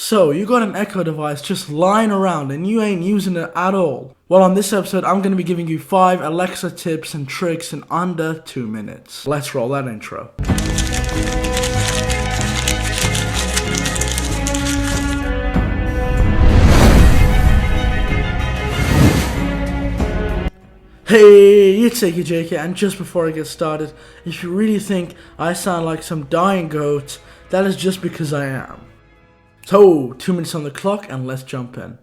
So, you got an Echo device just lying around and you ain't using it at all. Well, on this episode, I'm going to be giving you 5 Alexa tips and tricks in under 2 minutes. Let's roll that intro. Hey, it's AKAJK, and just before I get started, if you really think I sound like some dying goat, that is just because I am. So, 2 minutes on the clock and let's jump in.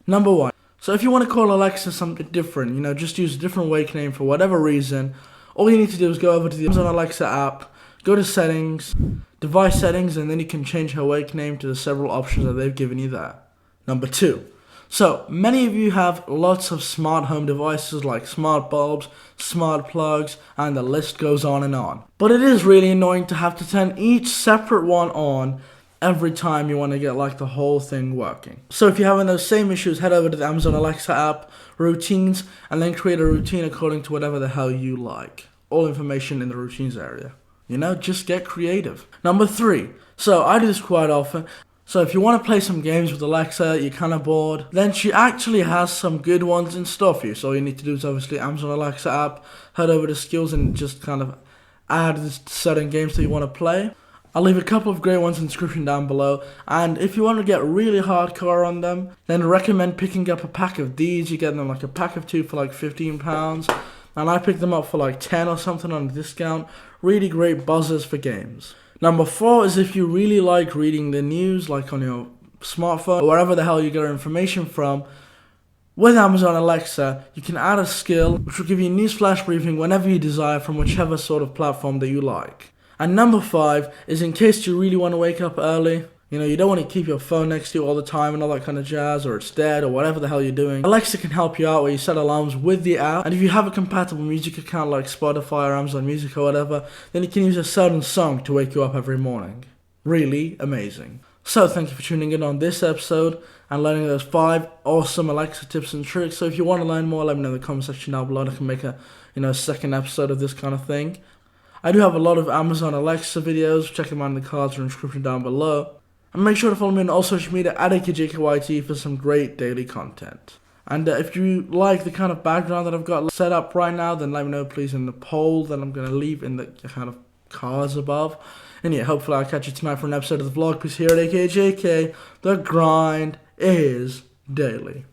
Number 1. So if you want to call Alexa something different, just use a different wake name for whatever reason, all you need to do is go over to the Amazon Alexa app, go to settings, device settings, and then you can change her wake name to the several options that they've given you there. Number 2. So, many of you have lots of smart home devices like smart bulbs, smart plugs, and the list goes on and on. But it is really annoying to have to turn each separate one on every time you want to get the whole thing working. So if you're having those same issues, head over to the Amazon Alexa app, routines, and then create a routine according to whatever the hell you like. All information in the routines area. Just get creative. Number 3. So I do this quite often. So if you want to play some games with Alexa, you're kind of bored, then she actually has some good ones in store for you. So all you need to do is obviously Amazon Alexa app, head over to skills and just kind of add certain games that you want to play. I'll leave a couple of great ones in the description down below, and if you want to get really hardcore on them, then recommend picking up a pack of these. You get them a pack of 2 for £15, and I picked them up for 10 or something on a discount. Really great buzzers for games. Number 4 is if you really like reading the news, on your smartphone, or wherever the hell you get your information from, with Amazon Alexa, you can add a skill which will give you a news flash briefing whenever you desire from whichever sort of platform that you like. And number 5 is in case you really want to wake up early, you don't want to keep your phone next to you all the time and all that kind of jazz, or it's dead, or whatever the hell you're doing. Alexa can help you out where you set alarms with the app, and if you have a compatible music account like Spotify or Amazon Music or whatever, then you can use a certain song to wake you up every morning. Really amazing. So thank you for tuning in on this episode and learning those 5 awesome Alexa tips and tricks. So if you want to learn more, let me know in the comment section down below and I can make a second episode of this kind of thing. I do have a lot of Amazon Alexa videos. Check them out in the cards or description down below. And make sure to follow me on all social media at AKAJK for some great daily content. And if you like the kind of background that I've got set up right now, then let me know please in the poll that I'm going to leave in the kind of cards above. And yeah, hopefully I'll catch you tonight for an episode of the vlog, because here at AKAJK, the grind is daily.